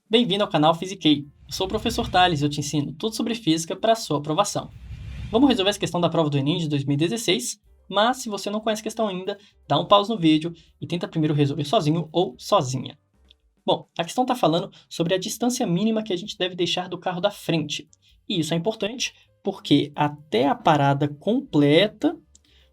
Bem-vindo ao canal Physiquei. Eu sou o professor Thales e eu te ensino tudo sobre física para a sua aprovação. Vamos resolver essa questão da prova do Enem de 2016, mas se você não conhece a questão ainda, dá um pause no vídeo e tenta primeiro resolver sozinho ou sozinha. Bom, a questão está falando sobre a distância mínima que a gente deve deixar do carro da frente. E isso é importante porque até a parada completa,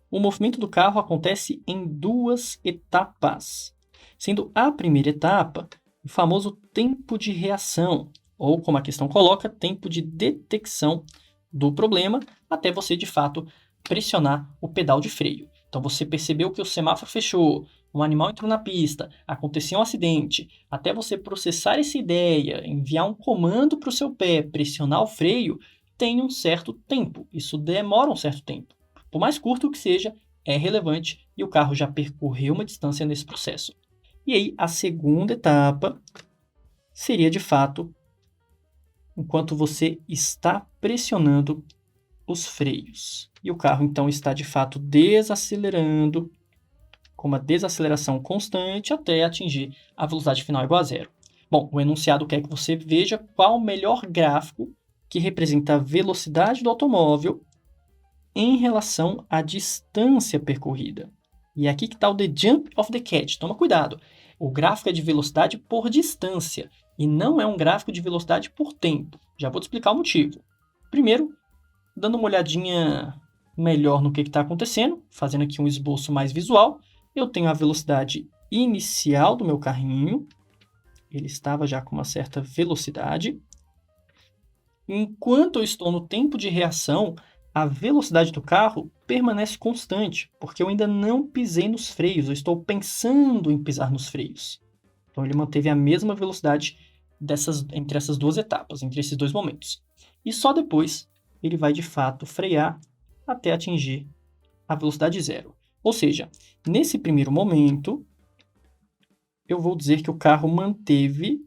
o movimento do carro acontece em duas etapas, sendo a primeira etapa o famoso tempo de reação, ou como a questão coloca, tempo de detecção do problema, até você de fato pressionar o pedal de freio. Então você percebeu que o semáforo fechou, um animal entrou na pista, aconteceu um acidente, até você processar essa ideia, enviar um comando para o seu pé, pressionar o freio, tem um certo tempo. Isso demora um certo tempo. Por mais curto que seja, é relevante e o carro já percorreu uma distância nesse processo. E aí, a segunda etapa seria, de fato, enquanto você está pressionando os freios. E o carro, então, está, de fato, desacelerando com uma desaceleração constante até atingir a velocidade final igual a zero. Bom, o enunciado quer que você veja qual o melhor gráfico que representa a velocidade do automóvel em relação à distância percorrida. E é aqui que está o The Jump of the Cat. Toma cuidado. O gráfico é de velocidade por distância e não é um gráfico de velocidade por tempo. Já vou te explicar o motivo. Primeiro, dando uma olhadinha melhor no que está acontecendo, fazendo aqui um esboço mais visual, eu tenho a velocidade inicial do meu carrinho. Ele estava já com uma certa velocidade. Enquanto eu estou no tempo de reação, a velocidade do carro permanece constante, porque eu ainda não pisei nos freios, eu estou pensando em pisar nos freios. Então ele manteve a mesma velocidade entre essas duas etapas, entre esses dois momentos. E só depois ele vai de fato frear até atingir a velocidade zero. Ou seja, nesse primeiro momento, eu vou dizer que o carro manteve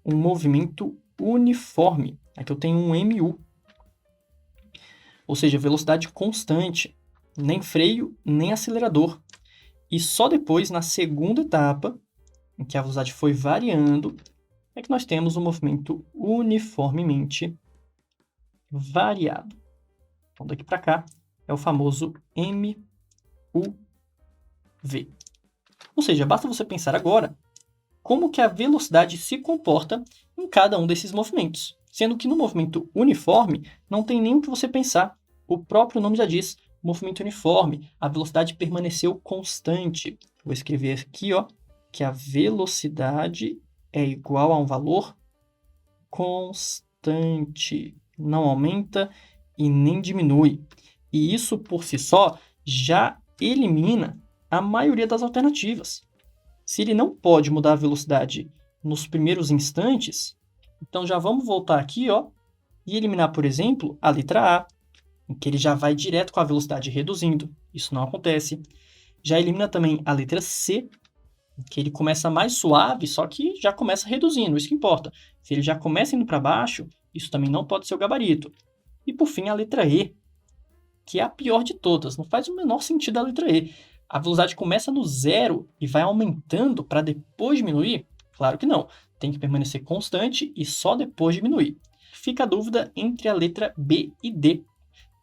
um movimento uniforme. Aqui eu tenho um MU. Ou seja, velocidade constante, nem freio, nem acelerador. E só depois, na segunda etapa, em que a velocidade foi variando, é que nós temos um movimento uniformemente variado. Então, daqui para cá, é o famoso MUV. Ou seja, basta você pensar agora como que a velocidade se comporta em cada um desses movimentos. Sendo que no movimento uniforme, não tem nem o que você pensar. O próprio nome já diz, movimento uniforme, a velocidade permaneceu constante. Vou escrever aqui, que a velocidade é igual a um valor constante. Não aumenta e nem diminui. E isso, por si só, já elimina a maioria das alternativas. Se ele não pode mudar a velocidade nos primeiros instantes, então já vamos voltar aqui, e eliminar, por exemplo, a letra A, em que ele já vai direto com a velocidade reduzindo. Isso não acontece. Já elimina também a letra C, em que ele começa mais suave, só que já começa reduzindo, isso que importa. Se ele já começa indo para baixo, isso também não pode ser o gabarito. E por fim, a letra E, que é a pior de todas. Não faz o menor sentido a letra E. A velocidade começa no zero e vai aumentando para depois diminuir? Claro que não. Tem que permanecer constante e só depois diminuir. Fica a dúvida entre a letra B e D.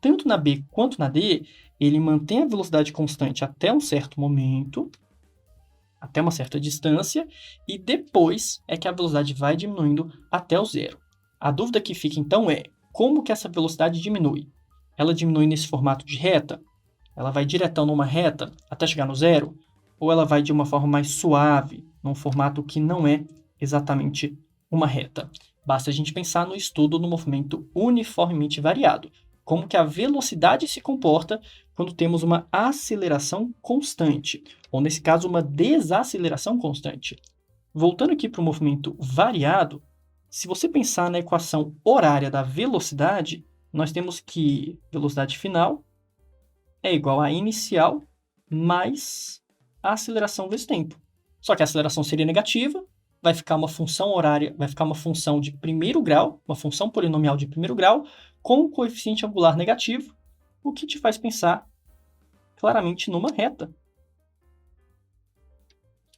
Tanto na B quanto na D, ele mantém a velocidade constante até um certo momento, até uma certa distância, e depois é que a velocidade vai diminuindo até o zero. A dúvida que fica então é, como que essa velocidade diminui? Ela diminui nesse formato de reta? Ela vai diretão numa reta até chegar no zero? Ou ela vai de uma forma mais suave, num formato que não é exatamente uma reta? Basta a gente pensar no estudo do movimento uniformemente variado. Como que a velocidade se comporta quando temos uma aceleração constante, ou nesse caso, uma desaceleração constante. Voltando aqui para o movimento variado, se você pensar na equação horária da velocidade, nós temos que velocidade final é igual a inicial mais a aceleração vezes tempo. Só que a aceleração seria negativa, vai ficar uma função horária, vai ficar uma função de primeiro grau, uma função polinomial de primeiro grau, com o coeficiente angular negativo, o que te faz pensar claramente numa reta.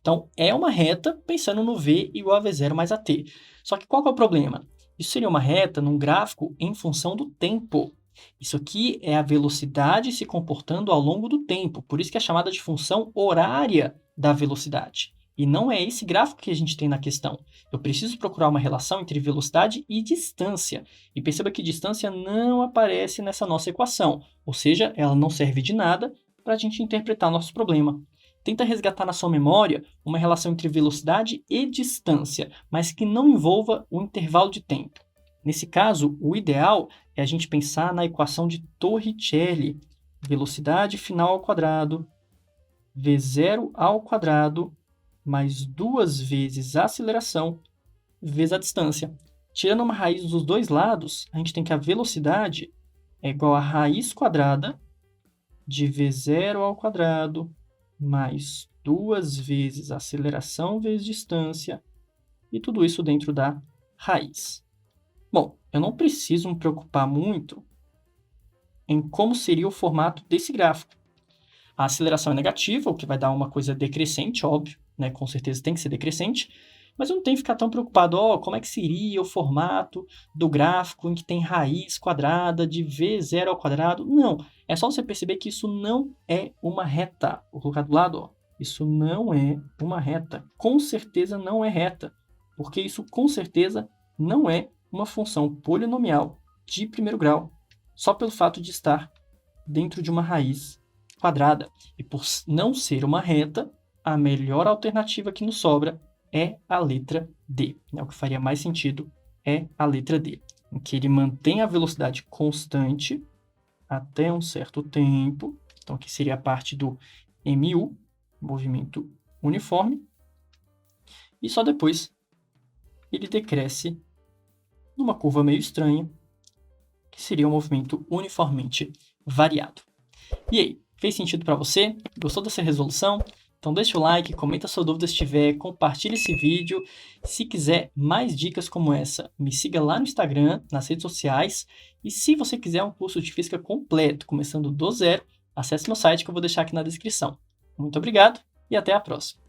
Então, é uma reta pensando no v igual a v0 mais at. Só que qual que é o problema? Isso seria uma reta num gráfico em função do tempo. Isso aqui é a velocidade se comportando ao longo do tempo, por isso que é chamada de função horária da velocidade. E não é esse gráfico que a gente tem na questão. Eu preciso procurar uma relação entre velocidade e distância. E perceba que distância não aparece nessa nossa equação, ou seja, ela não serve de nada para a gente interpretar nosso problema. Tenta resgatar na sua memória uma relação entre velocidade e distância, mas que não envolva o intervalo de tempo. Nesse caso, o ideal é a gente pensar na equação de Torricelli, velocidade final ao quadrado, v0 ao quadrado, mais 2 vezes a aceleração, vezes a distância. Tirando uma raiz dos dois lados, a gente tem que a velocidade é igual a raiz quadrada de v0 ao quadrado, mais 2 vezes a aceleração vezes distância, e tudo isso dentro da raiz. Bom, eu não preciso me preocupar muito em como seria o formato desse gráfico. A aceleração é negativa, o que vai dar uma coisa decrescente, óbvio, né? Com certeza tem que ser decrescente, mas eu não tenho que ficar tão preocupado, como é que seria o formato do gráfico em que tem raiz quadrada de v0 ao quadrado? Não, é só você perceber que isso não é uma reta. Vou colocar do lado, isso não é uma reta. Com certeza não é reta, porque isso com certeza não é uma função polinomial de primeiro grau, só pelo fato de estar dentro de uma raiz quadrada. E por não ser uma reta, a melhor alternativa que nos sobra é a letra D. O que faria mais sentido é a letra D, em que ele mantém a velocidade constante até um certo tempo. Então, aqui seria a parte do MU, movimento uniforme, e só depois ele decresce numa curva meio estranha, que seria um movimento uniformemente variado. E aí, fez sentido para você? Gostou dessa resolução? Então deixa o like, comenta sua dúvida se tiver, compartilha esse vídeo. Se quiser mais dicas como essa, me siga lá no Instagram, nas redes sociais. E se você quiser um curso de física completo, começando do zero, acesse meu site que eu vou deixar aqui na descrição. Muito obrigado e até a próxima!